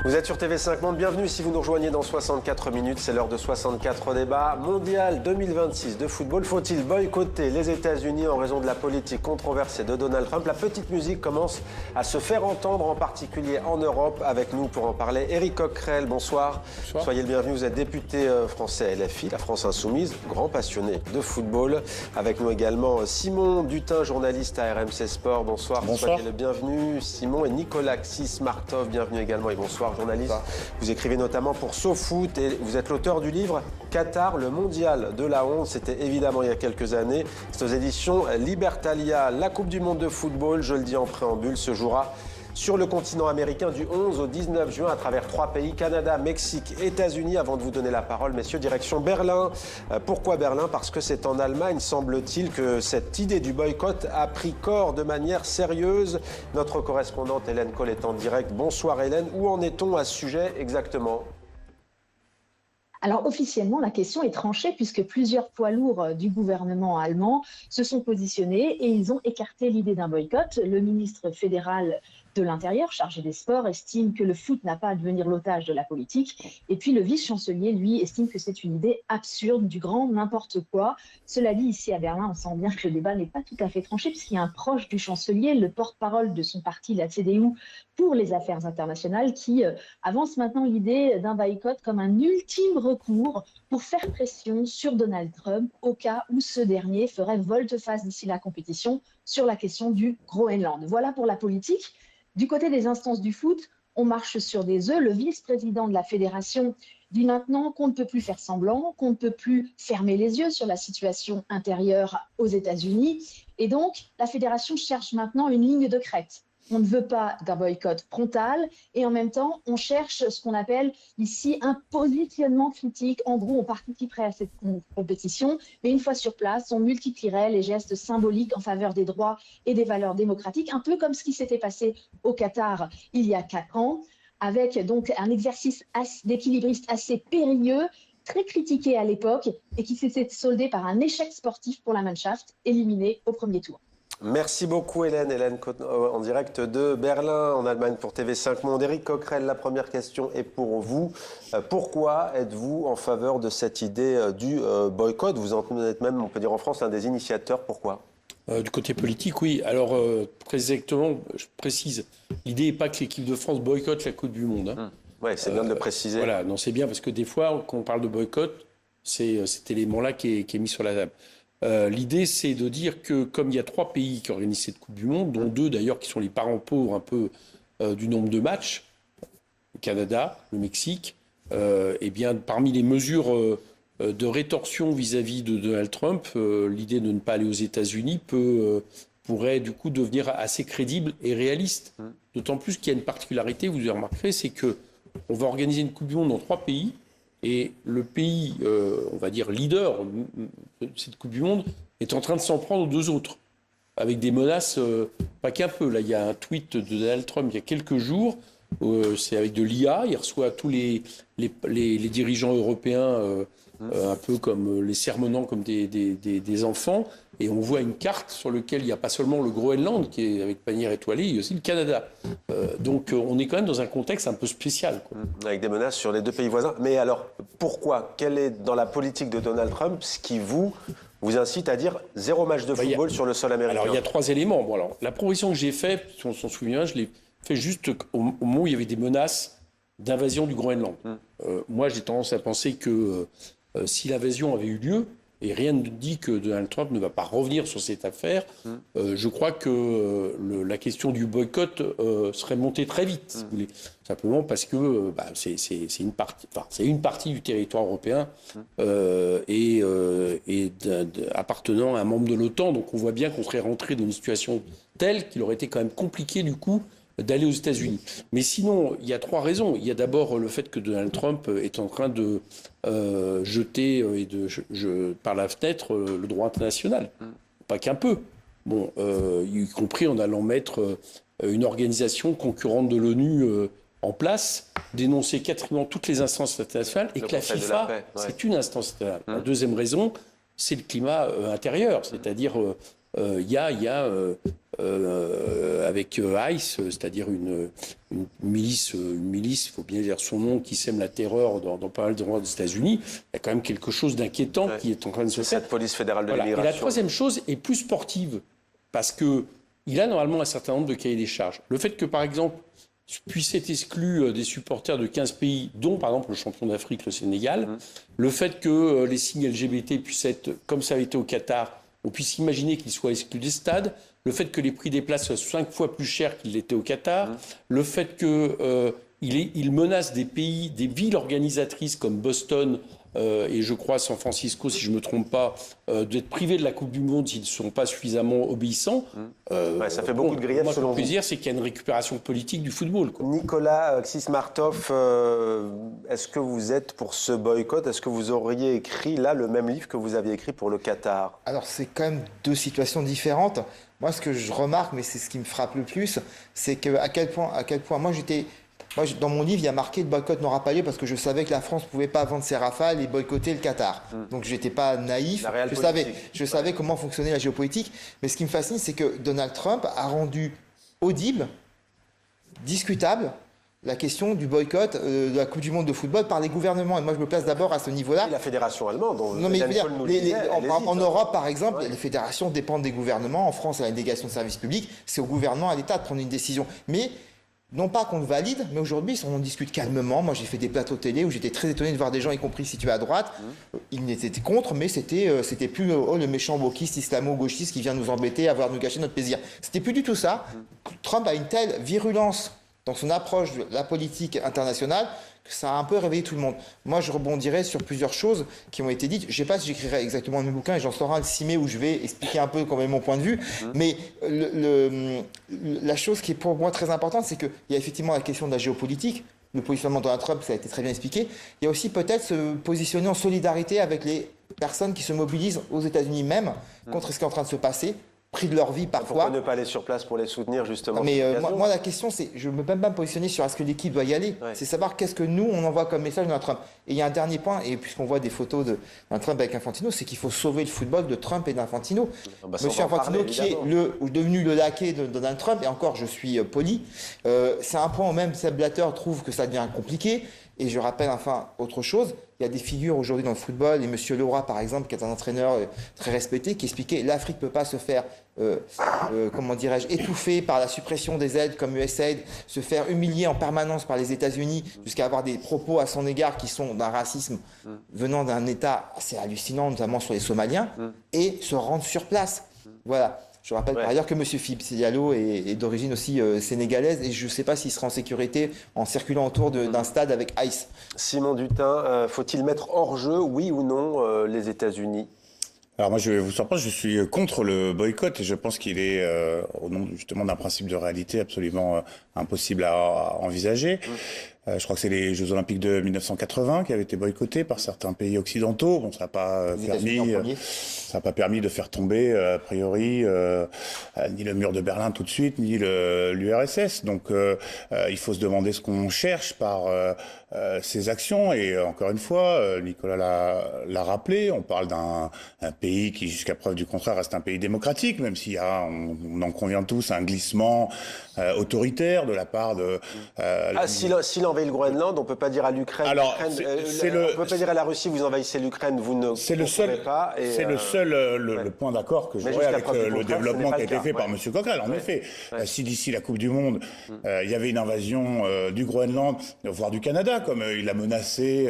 Vous êtes sur TV5 Monde, bienvenue si vous nous rejoignez dans 64 minutes, c'est l'heure de 64 débats. Mondial 2026 de football, faut-il boycotter les États-Unis en raison de la politique controversée de Donald Trump? La petite musique commence à se faire entendre, en particulier en Europe. Avec nous pour en parler, Éric Coquerel, bonsoir. Bonsoir. Soyez le bienvenu, vous êtes député français LFI, la France Insoumise, grand passionné de football. Avec nous également Simon Dutin, journaliste à RMC Sport, bonsoir. Bonsoir. Soyez le bienvenu, Simon, et Nicolas Xis-Martov, bienvenue également et bonsoir. Journaliste, vous écrivez notamment pour SoFoot et vous êtes l'auteur du livre Qatar, le mondial de la honte. C'était évidemment il y a quelques années. C'est aux éditions Libertalia. La Coupe du monde de football, je le dis en préambule, se jouera sur le continent américain du 11 au 19 juin à travers 3 pays, Canada, Mexique, États-Unis. Avant de vous donner la parole, messieurs, direction Berlin. Pourquoi Berlin? Parce que c'est en Allemagne, semble-t-il, que cette idée du boycott a pris corps de manière sérieuse. Notre correspondante Hélène Kohl est en direct. Bonsoir Hélène, où en est-on à ce sujet exactement? Alors officiellement, la question est tranchée puisque plusieurs poids lourds du gouvernement allemand se sont positionnés et ils ont écarté l'idée d'un boycott. Le ministre fédéral de l'Intérieur, chargé des sports, estime que le foot n'a pas à devenir l'otage de la politique. Et puis le vice-chancelier, lui, estime que c'est une idée absurde, du grand n'importe quoi. Cela dit, ici à Berlin, on sent bien que le débat n'est pas tout à fait tranché puisqu'il y a un proche du chancelier, le porte-parole de son parti, la CDU, pour les affaires internationales, qui avance maintenant l'idée d'un boycott comme un ultime recours pour faire pression sur Donald Trump au cas où ce dernier ferait volte-face d'ici la compétition sur la question du Groenland. Voilà pour la politique. Du côté des instances du foot, on marche sur des œufs. Le vice-président de la fédération dit maintenant qu'on ne peut plus faire semblant, qu'on ne peut plus fermer les yeux sur la situation intérieure aux États-Unis. Et donc, la fédération cherche maintenant une ligne de crête. On ne veut pas d'un boycott frontal et en même temps, on cherche ce qu'on appelle ici un positionnement critique. En gros, on participerait à cette compétition, mais une fois sur place, on multiplierait les gestes symboliques en faveur des droits et des valeurs démocratiques, un peu comme ce qui s'était passé au Qatar il y a 4 ans, avec donc un exercice d'équilibriste assez périlleux, très critiqué à l'époque et qui s'est soldé par un échec sportif pour la Mannschaft, éliminée au premier tour. Merci beaucoup Hélène en direct de Berlin, en Allemagne pour TV5 Monde. Éric Coquerel, la première question est pour vous. Pourquoi êtes-vous en faveur de cette idée du boycott? Vous en êtes même, on peut dire en France, l'un des initiateurs. Pourquoi? Du côté politique, oui. Alors, très exactement, je précise, l'idée n'est pas que l'équipe de France boycotte la Coupe du Monde. Hein. Oui, c'est bien de le préciser. Voilà, non, c'est bien parce que des fois, quand on parle de boycott, c'est cet élément-là qui est mis sur la table. L'idée, c'est de dire que comme il y a 3 pays qui organisent cette Coupe du Monde, dont 2 d'ailleurs qui sont les parents pauvres un peu du nombre de matchs, le Canada, le Mexique, eh bien, parmi les mesures de rétorsion vis-à-vis de Donald Trump, l'idée de ne pas aller aux États-Unis pourrait du coup devenir assez crédible et réaliste. D'autant plus qu'il y a une particularité, vous avez remarqué, c'est que on va organiser une Coupe du Monde dans 3 pays. Et le pays, on va dire, leader de cette Coupe du Monde est en train de s'en prendre aux 2 autres, avec des menaces, pas qu'un peu. Là, il y a un tweet de Donald Trump il y a quelques jours, c'est avec de l'IA, il reçoit tous les dirigeants européens, un peu comme les sermonnant comme des enfants, et on voit une carte sur laquelle il n'y a pas seulement le Groenland, qui est avec bannière étoilée, il y a aussi le Canada. Donc on est quand même dans un contexte un peu spécial, quoi. Avec des menaces sur les 2 pays voisins. Mais alors, pourquoi? Quel est dans la politique de Donald Trump ce qui vous incite à dire 0 match de football sur le sol américain? Alors il y a 3 éléments. Bon, alors, la proposition que j'ai faite, si on s'en souvient, je l'ai fait juste au moment où il y avait des menaces d'invasion du Groenland. Moi, j'ai tendance à penser que si l'invasion avait eu lieu, et rien ne dit que Donald Trump ne va pas revenir sur cette affaire, je crois que la question du boycott serait montée très vite, si vous voulez. Simplement parce que c'est une partie du territoire européen appartenant à un membre de l'OTAN. Donc on voit bien qu'on serait rentré dans une situation telle qu'il aurait été quand même compliqué du coup d'aller aux États-Unis. Mais sinon, il y a 3 raisons. Il y a d'abord le fait que Donald Trump est en train de jeter par la fenêtre le droit international. Pas qu'un peu. Bon, y compris en allant mettre une organisation concurrente de l'ONU en place, dénoncer quatrièmement toutes les instances internationales et que la FIFA, c'est une instance internationale. La deuxième raison, c'est le climat intérieur, c'est-à-dire il y a avec ICE, c'est-à-dire une milice, il faut bien dire son nom, qui sème la terreur dans pas mal d'endroits des États-Unis, il y a quand même quelque chose d'inquiétant qui est en train de se faire. Cette police fédérale de Voilà. l'immigration. Et la troisième chose est plus sportive, parce qu'il a normalement un certain nombre de cahiers des charges. Le fait que, par exemple, puisse être exclu des supporters de 15 pays, dont par exemple le champion d'Afrique, le Sénégal, le fait que les signes LGBT puissent être, comme ça a été au Qatar, on puisse imaginer qu'ils soient exclus des stades, le fait que les prix des places soient 5 fois plus chers qu'ils l'étaient au Qatar, le fait qu'il menace des pays, des villes organisatrices comme Boston et je crois San Francisco, si je ne me trompe pas, d'être privés de la Coupe du Monde s'ils ne sont pas suffisamment obéissants. Ça fait beaucoup de griefs selon vous. Ce que je peux dire, c'est qu'il y a une récupération politique du football, quoi. Nicolas Xismartov, est-ce que vous êtes pour ce boycott? Est-ce que vous auriez écrit là le même livre que vous aviez écrit pour le Qatar? Alors c'est quand même deux situations différentes. Moi, ce que je remarque, mais c'est ce qui me frappe le plus, c'est à quel point dans mon livre, il y a marqué le boycott n'aura pas lieu parce que je savais que la France ne pouvait pas vendre ses rafales et boycotter le Qatar. Donc je n'étais pas naïf, je savais comment fonctionnait la géopolitique. Mais ce qui me fascine, c'est que Donald Trump a rendu audible, discutable, la question du boycott de la Coupe du Monde de football par les gouvernements. Et moi, je me place d'abord à ce niveau-là. La fédération allemande, non, mais en Europe, par exemple, les fédérations dépendent des gouvernements. En France, il y a une délégation de service public. C'est au gouvernement, à l'État de prendre une décision. Mais non pas qu'on le valide, mais aujourd'hui, on en discute calmement. Moi, j'ai fait des plateaux télé où j'étais très étonné de voir des gens, y compris situés à droite. Ils étaient contre, mais c'était plus le méchant wokiste islamo-gauchiste qui vient nous embêter, à nous gâcher notre plaisir. C'était plus du tout ça. Trump a une telle virulence dans son approche de la politique internationale que ça a un peu réveillé tout le monde. Moi, je rebondirais sur plusieurs choses qui ont été dites. Je ne sais pas si j'écrirai exactement le même bouquin et j'en sors un le 6 mai où je vais expliquer un peu quand même mon point de vue. Mais la chose qui est pour moi très importante, c'est qu'il y a effectivement la question de la géopolitique. Le positionnement de Donald Trump, ça a été très bien expliqué. Il y a aussi peut-être se positionner en solidarité avec les personnes qui se mobilisent aux États-Unis même contre ce qui est en train de se passer, pris de leur vie parfois. Pourquoi ne pas aller sur place pour les soutenir justement? Mais moi, la question, c'est, je ne me peux même pas me positionner sur est-ce que l'équipe doit y aller. C'est savoir qu'est-ce que nous, on envoie comme message à Trump. Et il y a un dernier point, et puisqu'on voit des photos de Trump avec Infantino, c'est qu'il faut sauver le football de Trump et d'Infantino. Monsieur Infantino, qui est devenu le laquais de Donald Trump, et encore, je suis poli, c'est un point où même Sepp Blatter trouve que ça devient compliqué. Et je rappelle enfin autre chose, il y a des figures aujourd'hui dans le football, et M. Leroy par exemple, qui est un entraîneur très respecté, qui expliquait l'Afrique ne peut pas se faire, comment dirais-je, étouffer par la suppression des aides comme USAID, se faire humilier en permanence par les États-Unis, jusqu'à avoir des propos à son égard qui sont d'un racisme venant d'un État assez hallucinant, notamment sur les Somaliens, et se rendre sur place. Voilà. Je rappelle par ailleurs que M. Philippe Diallo est d'origine aussi sénégalaise et je ne sais pas s'il sera en sécurité en circulant autour d'un stade avec ICE. Simon Dutin, faut-il mettre hors jeu, oui ou non, les États-Unis? Alors moi, je vais vous surprendre, je suis contre le boycott et je pense qu'il est, au nom justement d'un principe de réalité absolument impossible à envisager. Je crois que c'est les Jeux Olympiques de 1980 qui avaient été boycottés par certains pays occidentaux. Bon, ça n'a pas permis de faire tomber, a priori, ni le mur de Berlin tout de suite, ni l'URSS. Donc, il faut se demander ce qu'on cherche par ces actions. Et encore une fois, Nicolas l'a rappelé, on parle d'un pays qui, jusqu'à preuve du contraire, reste un pays démocratique, même s'il y a, on en convient tous, un glissement autoritaire de la part de... S'il envahit le Groenland, on ne peut pas dire à l'Ukraine... on ne peut pas dire à la Russie, vous envahissez l'Ukraine, vous ne pouvez pas... C'est le seul le point d'accord que j'aurais avec le développement qui a été fait par M. Coquerel. En effet, si d'ici la Coupe du Monde, il y avait une invasion du Groenland, voire du Canada, comme il a menacé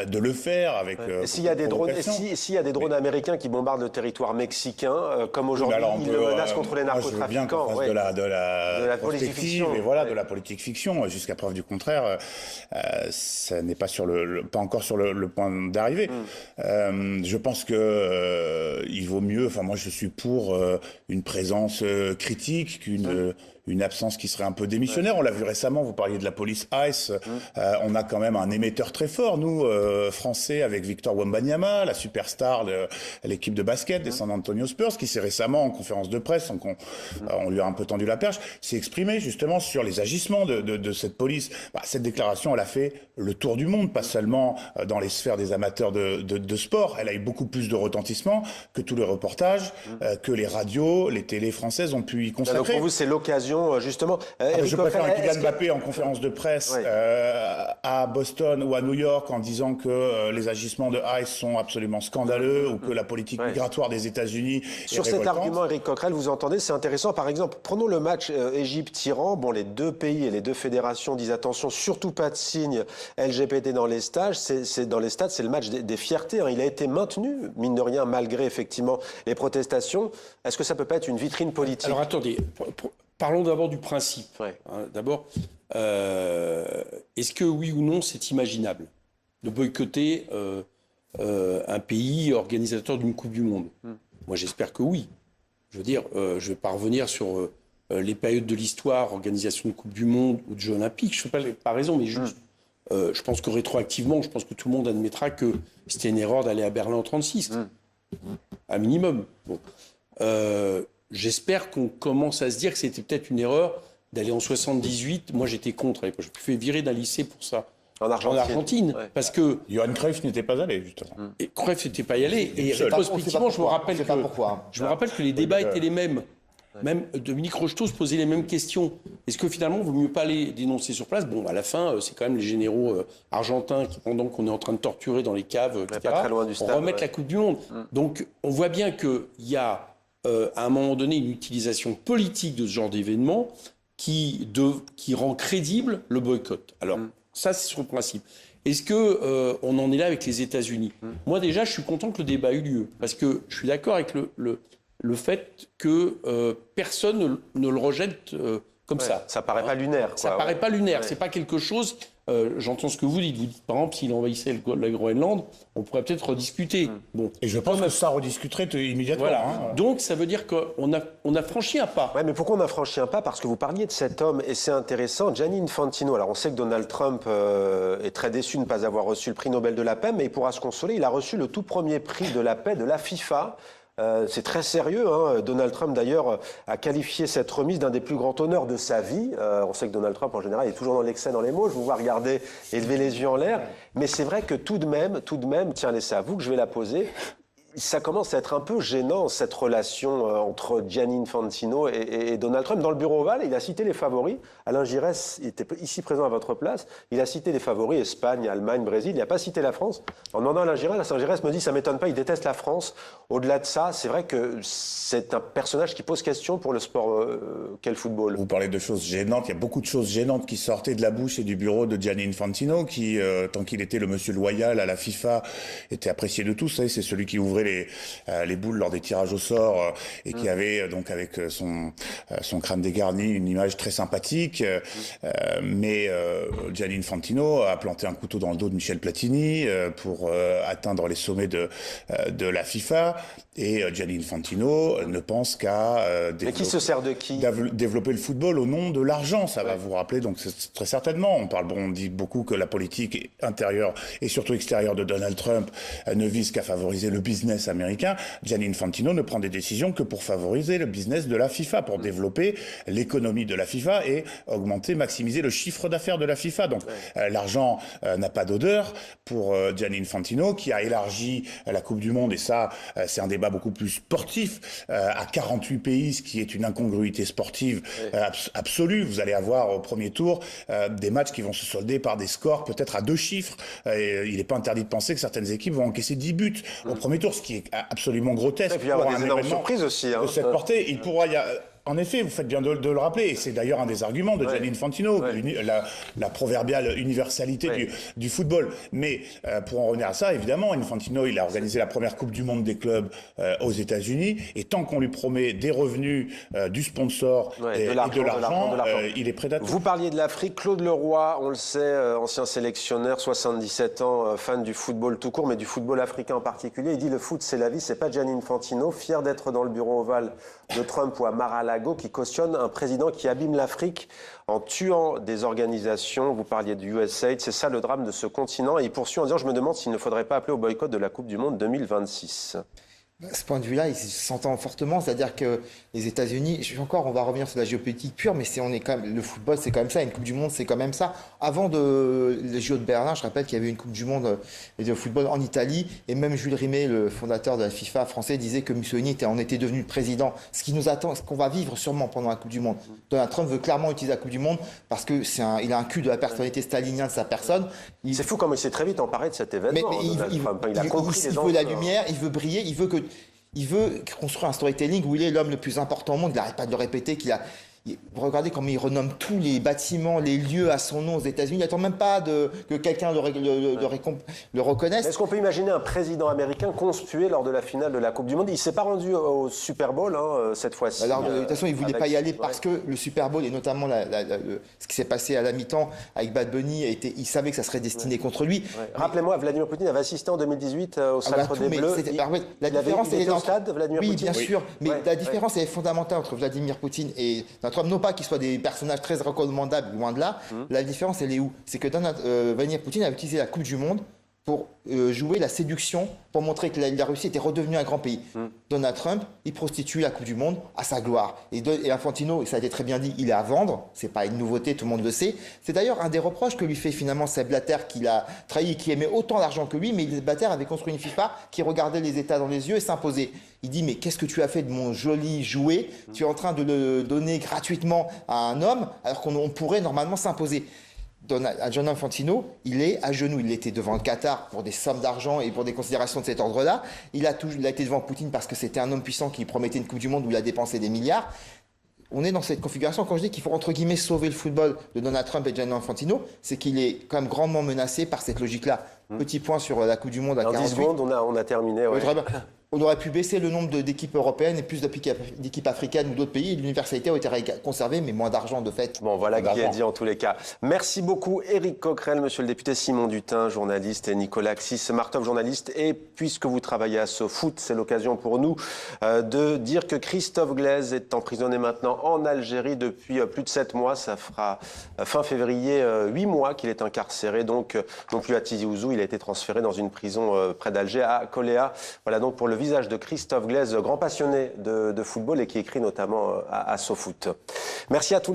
de le faire avec... S'il y a des drones américains qui bombardent le territoire mexicain, comme aujourd'hui, ils le menacent contre les narcotrafiquants... Je veux bien qu'on fasse de la politique fiction. Et voilà, de la politique fiction. Jusqu'à preuve du contraire, ça n'est pas encore sur le point d'arriver. Je pense que il vaut mieux. Enfin, moi, je suis pour une présence critique qu'une une absence qui serait un peu démissionnaire. On l'a vu récemment, vous parliez de la police ICE. On a quand même un émetteur très fort, nous, Français, avec Victor Wembanyama, la superstar de l'équipe de basket des San Antonio Spurs, qui s'est récemment, en conférence de presse, donc on lui a un peu tendu la perche, s'est exprimé justement sur les agissements de cette police. Cette déclaration, elle a fait le tour du monde, pas seulement dans les sphères des amateurs de sport. Elle a eu beaucoup plus de retentissement que tous les reportages, que les radios, les télés françaises ont pu y consacrer. Donc pour vous, c'est l'occasion, justement. Je préfère un Kylian Mbappé en conférence de presse à Boston ou à New York en disant que les agissements de ICE sont absolument scandaleux ou que la politique migratoire des États-Unis Sur cet argument, Éric Coquerel, vous entendez, c'est intéressant. Par exemple, prenons le match Égypte-Iran. Bon, les deux pays et les deux fédérations disent attention, surtout pas de signes LGBT dans les stades. Dans les stades, c'est le match des fiertés. Il a été maintenu, mine de rien, malgré effectivement les protestations. Est-ce que ça peut pas être une vitrine politique? Alors attendez, parlons d'abord du principe. D'abord, est-ce que oui ou non c'est imaginable de boycotter un pays organisateur d'une Coupe du Monde? Moi j'espère que oui. Je veux dire, je ne vais pas revenir sur les périodes de l'histoire, organisation de Coupe du Monde ou de Jeux Olympiques. Je ne fais pas raison, mais juste, je pense que rétroactivement, je pense que tout le monde admettra que c'était une erreur d'aller à Berlin en 1936. Un minimum. Bon. J'espère qu'on commence à se dire que c'était peut-être une erreur d'aller en 78. Moi, j'étais contre. Je me suis fait virer d'un lycée pour ça. En Argentine. Parce que Johan Cruyff n'était pas allé, justement. Et Cruyff n'était pas y allé. Et rétrospectivement, je me rappelle que les débats étaient les mêmes. Même Dominique Rocheteau se posait les mêmes questions. Est-ce que finalement, il vaut mieux pas les dénoncer sur place? Bon, à la fin, c'est quand même les généraux argentins qui, pendant qu'on est en train de torturer dans les caves, etc., pas très loin du stade, remettent la Coupe du Monde. Donc, on voit bien qu'il y a, à un moment donné, une utilisation politique de ce genre d'événement qui rend crédible le boycott. Alors, ça, c'est sur le principe. Est-ce que on en est là avec les États-Unis? Moi, déjà, je suis content que le débat ait eu lieu. Parce que je suis d'accord avec le fait que personne ne le rejette comme ça. Ça paraît pas lunaire. Ça paraît pas lunaire. C'est pas quelque chose... j'entends ce que vous dites. Vous dites, par exemple, s'il envahissait le Groenland, on pourrait peut-être rediscuter. Bon. Et je pense que ça rediscuterait immédiatement. Voilà. Donc, ça veut dire qu'on a franchi un pas. Ouais, mais pourquoi on a franchi un pas? Parce que vous parliez de cet homme, et c'est intéressant, Gianni Infantino. Alors, on sait que Donald Trump est très déçu de ne pas avoir reçu le prix Nobel de la paix, mais il pourra se consoler. Il a reçu le tout premier prix de la paix de la FIFA. C'est très sérieux. Donald Trump, d'ailleurs, a qualifié cette remise d'un des plus grands honneurs de sa vie. On sait que Donald Trump, en général, est toujours dans l'excès dans les mots. Je vous vois regarder et lever les yeux en l'air. Mais c'est vrai que tout de même, tiens, c'est à vous que je vais la poser. Ça commence à être un peu gênant, cette relation entre Gianni Infantino et Donald Trump. Dans le bureau ovale, il a cité les favoris. Alain Giresse, il était ici présent à votre place. Il a cité les favoris, Espagne, Allemagne, Brésil. Il n'a pas cité la France. En demandant à Alain Giresse me dit, ça ne m'étonne pas, il déteste la France. Au-delà de ça, c'est vrai que c'est un personnage qui pose question pour le sport qu'est le football. Vous parlez de choses gênantes. Il y a beaucoup de choses gênantes qui sortaient de la bouche et du bureau de Gianni Infantino, qui, tant qu'il était le monsieur loyal à la FIFA, était apprécié de tous. C'est celui qui ouvrait les boules lors des tirages au sort et qui avait donc avec son crâne dégarni une image très sympathique. Mais Gianni Infantino a planté un couteau dans le dos de Michel Platini pour atteindre les sommets de la FIFA. Et Gianni Infantino ne pense qu'à mais qui se sert de qui? Développer le football au nom de l'argent. Ça va vous rappeler, donc c'est très certainement. On dit beaucoup que la politique intérieure et surtout extérieure de Donald Trump ne vise qu'à favoriser le business américain. Gianni Infantino ne prend des décisions que pour favoriser le business de la FIFA, pour développer l'économie de la FIFA et maximiser le chiffre d'affaires de la FIFA. Donc l'argent n'a pas d'odeur pour Gianni Infantino, qui a élargi la Coupe du Monde, et ça, c'est un débat beaucoup plus sportif, à 48 pays, ce qui est une incongruité sportive absolue. Vous allez avoir au premier tour des matchs qui vont se solder par des scores peut-être à 2 chiffres. Il n'est pas interdit de penser que certaines équipes vont encaisser 10 buts au premier tour, ce qui est absolument grotesque. Et puis il y avoir des énormes surprises aussi. De cette portée, il pourra en effet, vous faites bien de le rappeler, et c'est d'ailleurs un des arguments de Gianni Infantino, la proverbiale universalité du football. Mais pour en revenir à ça, évidemment, Infantino, il a organisé la première Coupe du Monde des clubs aux États-Unis, et tant qu'on lui promet des revenus, du sponsor et de l'argent, il est prêt à tout. Vous parliez de l'Afrique, Claude Leroy, on le sait, ancien sélectionneur, 77 ans, fan du football tout court, mais du football africain en particulier. Il dit le foot c'est la vie, c'est pas Gianni Infantino, fier d'être dans le bureau ovale de Trump ou à Mar-a-Lago Lago qui cautionne un président qui abîme l'Afrique en tuant des organisations. Vous parliez du USAID, c'est ça le drame de ce continent. Et il poursuit en disant, je me demande s'il ne faudrait pas appeler au boycott de la Coupe du Monde 2026. À ce point de vue-là, il s'entend fortement, c'est-à-dire que les États-Unis, encore, on va revenir sur la géopolitique pure, mais on est quand même, le football, c'est quand même ça, une Coupe du Monde, c'est quand même ça. Avant les JO de Berlin, je rappelle qu'il y avait une Coupe du Monde de football en Italie, et même Jules Rimet, le fondateur de la FIFA français, disait que Mussolini en était devenu le président. Ce qui nous attend, ce qu'on va vivre sûrement pendant la Coupe du Monde. Donald Trump veut clairement utiliser la Coupe du Monde parce que il a un cul de la personnalité stalinien de sa personne. C'est fou comment il s'est très vite emparé de cet événement. Il a compris il veut la lumière, il veut briller, il veut construire un storytelling où il est l'homme le plus important au monde. Il n'arrête pas de le répéter regardez comment il renomme tous les bâtiments, les lieux à son nom aux États-Unis. Il n'attend même pas que quelqu'un le reconnaisse. Est-ce qu'on peut imaginer un président américain conspué lors de la finale de la Coupe du Monde? Il ne s'est pas rendu au Super Bowl cette fois-ci. Alors, de toute façon, il ne voulait pas y aller parce que le Super Bowl, et notamment ce qui s'est passé à la mi-temps avec Bad Bunny, il savait que ça serait destiné contre lui. Rappelez-moi, Vladimir Poutine avait assisté en 2018 au Sacre des Bleus. La différence, il était au stade, Vladimir Poutine. Oui, bien sûr. Mais la différence, elle est fondamentale entre Vladimir Poutine et Trump. Non pas qu'ils soient des personnages très recommandables, loin de là. La différence, elle est où? C'est que Vladimir Poutine a utilisé la Coupe du Monde pour jouer la séduction, pour montrer que la Russie était redevenue un grand pays. Donald Trump, il prostitue la Coupe du Monde à sa gloire. Et Infantino, ça a été très bien dit, il est à vendre. C'est pas une nouveauté, tout le monde le sait. C'est d'ailleurs un des reproches que lui fait finalement Sepp Blatter, qu'il a trahi et qui aimait autant l'argent que lui, mais Blatter avait construit une FIFA qui regardait les États dans les yeux et s'imposait. Il dit, mais qu'est-ce que tu as fait de mon joli jouet? Tu es en train de le donner gratuitement à un homme, alors qu'on pourrait normalement s'imposer. John Infantino, il est à genoux. Il était devant le Qatar pour des sommes d'argent et pour des considérations de cet ordre-là. Il a été devant Poutine parce que c'était un homme puissant qui promettait une Coupe du Monde où il a dépensé des milliards. On est dans cette configuration. Quand je dis qu'il faut, entre guillemets, sauver le football de Donald Trump et Gianni Infantino, c'est qu'il est quand même grandement menacé par cette logique-là. Petit point sur la Coupe du Monde à 48. 10 secondes, on a terminé. Ouais. On aurait pu baisser le nombre d'équipes européennes et plus d'équipes africaines ou d'autres pays. L'universalité a été conservée, mais moins d'argent de fait. Bon, voilà qui est dit en tous les cas. Merci beaucoup, Éric Coquerel, monsieur le député, Simon Dutin, journaliste, et Nicolas Axis-Martov, journaliste. Et puisque vous travaillez à SoFoot, c'est l'occasion pour nous de dire que Christophe Glaise est emprisonné maintenant en Algérie depuis plus de 7 mois. Ça fera fin février 8 mois qu'il est incarcéré, donc non plus à Tizi Ouzou. Il a été transféré dans une prison près d'Alger, à Koléa. Voilà donc pour le visage de Christophe Glaise, grand passionné de football et qui écrit notamment à SoFoot. Merci à tous.